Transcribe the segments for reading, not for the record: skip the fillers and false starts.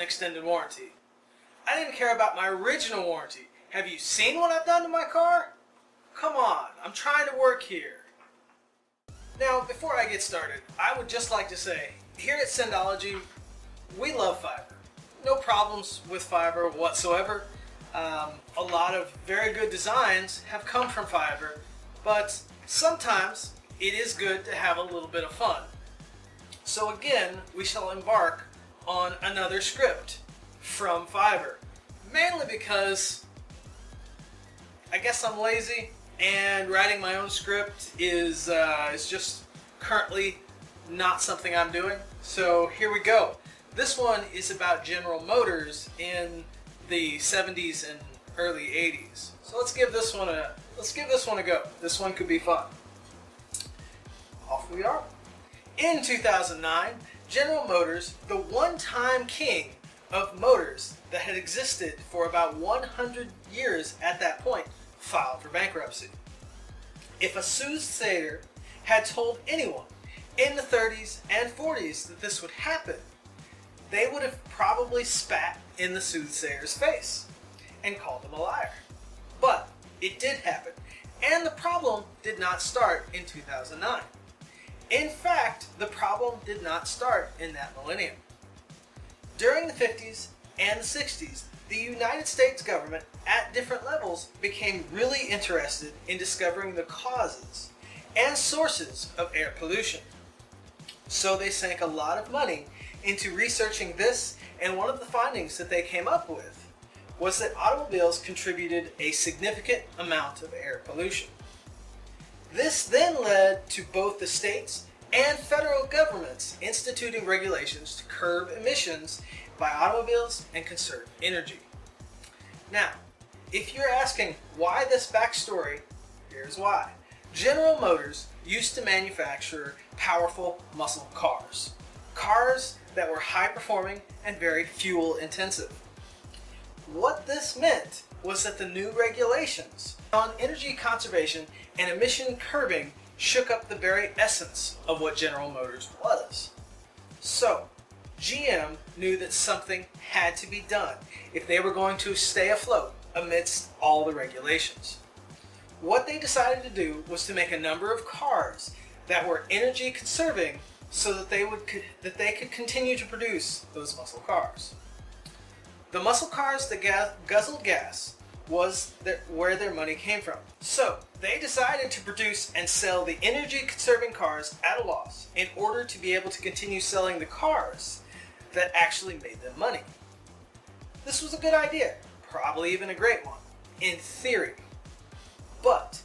an extended warranty. I didn't care about my original warranty. Have you seen what I've done to my car? Come on, I'm trying to work here. Now, before I get started, I would just like to say, here at Syndology, we love Fiverr. No problems with Fiverr whatsoever. A lot of very good designs have come from Fiverr, but sometimes it is good to have a little bit of fun. So again, we shall embark on another script from Fiverr, mainly because I guess I'm lazy and writing my own script is just currently not something I'm doing. So here we go. This one is about General Motors in the 70s and early 80s. So let's give this one a go. This one could be fun. Off we are. In 2009, General Motors, the one-time king of motors that had existed for about 100 years at that point, filed for bankruptcy. If a soothsayer had told anyone in the 30s and 40s that this would happen, they would have probably spat in the soothsayer's face and called him a liar. But it did happen, and the problem did not start in 2009. In fact, the problem did not start in that millennium. During the 50s and the 60s, the United States government, at different levels, became really interested in discovering the causes and sources of air pollution. So they sank a lot of money into researching this, and one of the findings that they came up with was that automobiles contributed a significant amount of air pollution. This then led to both the states and federal governments instituting regulations to curb emissions by automobiles and conserve energy. Now, if you're asking why this backstory, here's why. General Motors used to manufacture powerful muscle cars. Cars that were high performing and very fuel intensive. What this meant was that the new regulations on energy conservation and emission curbing shook up the very essence of what General Motors was. So, GM knew that something had to be done if they were going to stay afloat amidst all the regulations. What they decided to do was to make a number of cars that were energy conserving so that they could continue to produce those muscle cars. The muscle cars that guzzled gas was where their money came from. So they decided to produce and sell the energy conserving cars at a loss in order to be able to continue selling the cars that actually made them money. This was a good idea, probably even a great one, in theory. But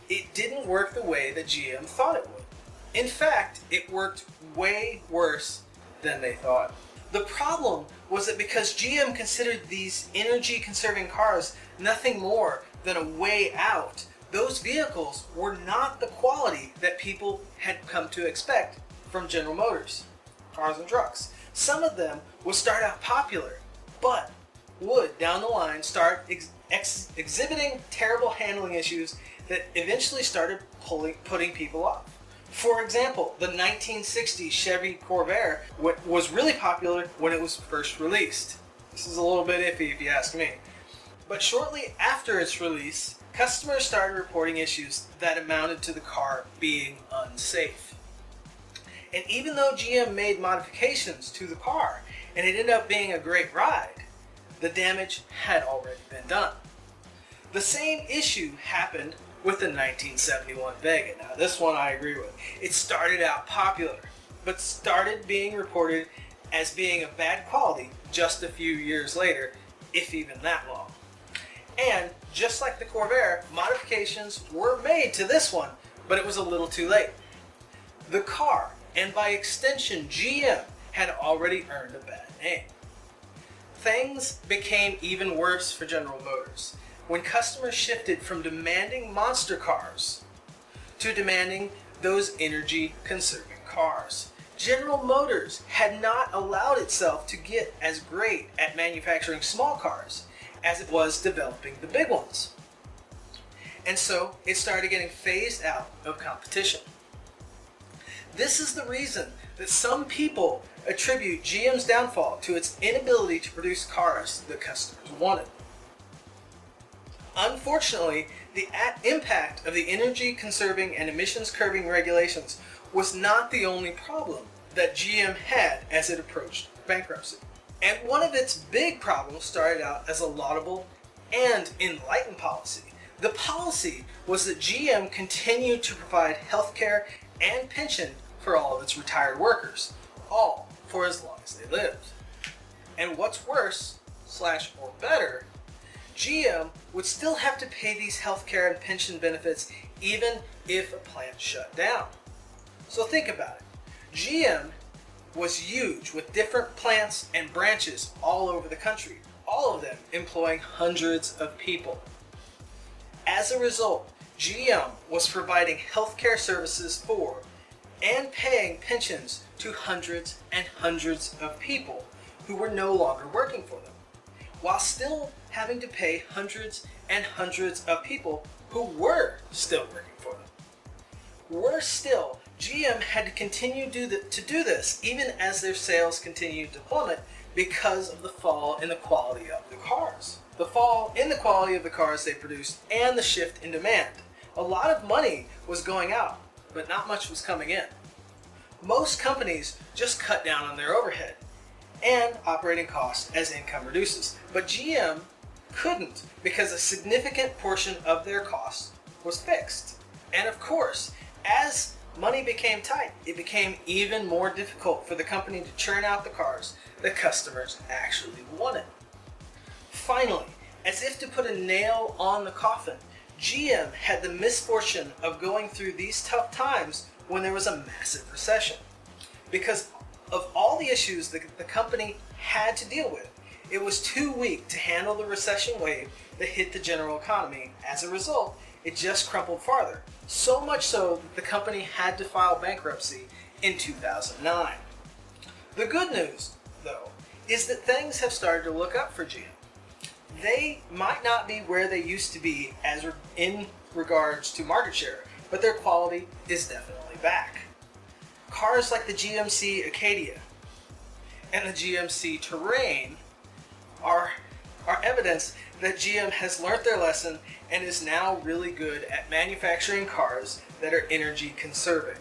it didn't work the way that GM thought it would. In fact, it worked way worse than they thought. The problem was that because GM considered these energy-conserving cars nothing more than a way out, those vehicles were not the quality that people had come to expect from General Motors, cars and trucks. Some of them would start out popular, but would, down the line, start exhibiting terrible handling issues that eventually started putting people off. For example, the 1960 Chevy Corvair was really popular when it was first released. This is a little bit iffy if you ask me. But shortly after its release, customers started reporting issues that amounted to the car being unsafe. And even though GM made modifications to the car and it ended up being a great ride, the damage had already been done. The same issue happened with the 1971 Vega. Now this one I agree with. It started out popular, but started being reported as being of bad quality just a few years later, if even that long. And just like the Corvair, modifications were made to this one, but it was a little too late. The car, and by extension GM, had already earned a bad name. Things became even worse for General Motors when customers shifted from demanding monster cars to demanding those energy-conserving cars. General Motors had not allowed itself to get as great at manufacturing small cars as it was developing the big ones. And so it started getting phased out of competition. This is the reason that some people attribute GM's downfall to its inability to produce cars that customers wanted. Unfortunately, the impact of the energy conserving and emissions curbing regulations was not the only problem that GM had as it approached bankruptcy. And one of its big problems started out as a laudable and enlightened policy. The policy was that GM continued to provide health care and pension for all of its retired workers, all for as long as they lived. And what's worse, or better, GM would still have to pay these health care and pension benefits even if a plant shut down. So think about it. GM was huge with different plants and branches all over the country, all of them employing hundreds of people. As a result, GM was providing healthcare services for and paying pensions to hundreds and hundreds of people who were no longer working for them, while still having to pay hundreds and hundreds of people who were still working for them. Worse still, GM had to continue to do this even as their sales continued to plummet because of the fall in the quality of the cars. The fall in the quality of the cars they produced and the shift in demand. A lot of money was going out, but not much was coming in. Most companies just cut down on their overhead and operating costs as income reduces. But GM couldn't because a significant portion of their costs was fixed. And of course, as money became tight, it became even more difficult for the company to churn out the cars that customers actually wanted. Finally, as if to put a nail on the coffin, GM had the misfortune of going through these tough times when there was a massive recession. Because of all the issues that the company had to deal with, it was too weak to handle the recession wave that hit the general economy. As a result, it just crumpled farther. So much so that the company had to file bankruptcy in 2009. The good news, though, is that things have started to look up for GM. They might not be where they used to be as in regards to market share, but their quality is definitely back. Cars like the GMC Acadia and the GMC Terrain are evidence that GM has learned their lesson and is now really good at manufacturing cars that are energy conserving.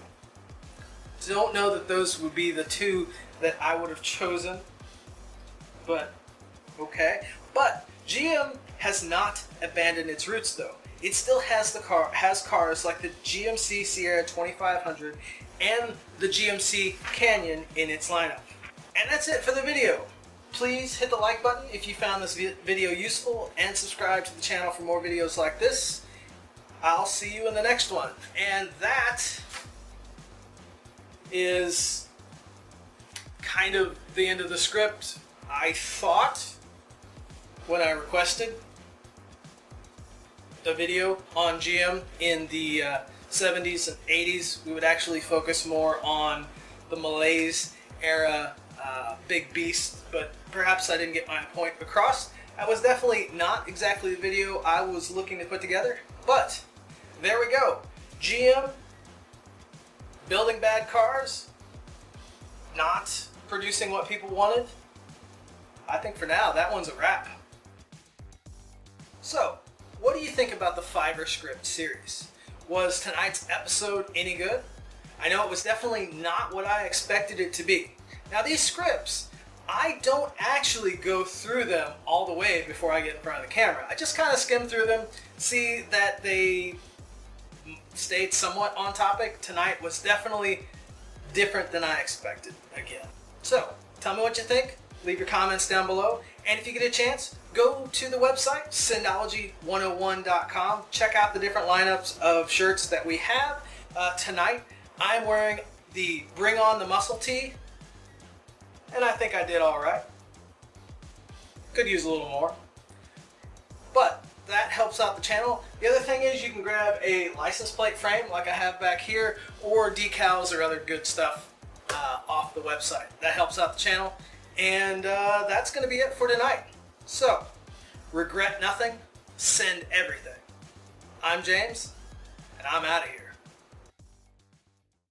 Don't know that those would be the two that I would have chosen, but okay. But GM has not abandoned its roots though. It still has cars like the GMC Sierra 2500 and the GMC Canyon in its lineup. And that's it for the video. Please hit the like button if you found this video useful and subscribe to the channel for more videos like this. I'll see you in the next one. And that is kind of the end of the script. I thought when I requested a video on GM in the 70s and 80s, we would actually focus more on the malaise era big beast, but perhaps I didn't get my point across. That was definitely not exactly the video I was looking to put together, but there we go. GM building bad cars, not producing what people wanted. I think for now that one's a wrap. So, what do you think about the Fiverr script series? Was tonight's episode any good? I know it was definitely not what I expected it to be. Now these scripts, I don't actually go through them all the way before I get in front of the camera. I just kind of skim through them, see that they stayed somewhat on topic. Tonight was definitely different than I expected again. So, tell me what you think. Leave your comments down below. And if you get a chance, go to the website, Synology101.com. Check out the different lineups of shirts that we have. Tonight, I'm wearing the Bring On the Muscle tee. And I think I did all right. Could use a little more. But that helps out the channel. The other thing is you can grab a license plate frame like I have back here, or decals or other good stuff off the website. That helps out the channel. And that's going to be it for tonight. So, regret nothing, send everything. I'm James, and I'm out of here.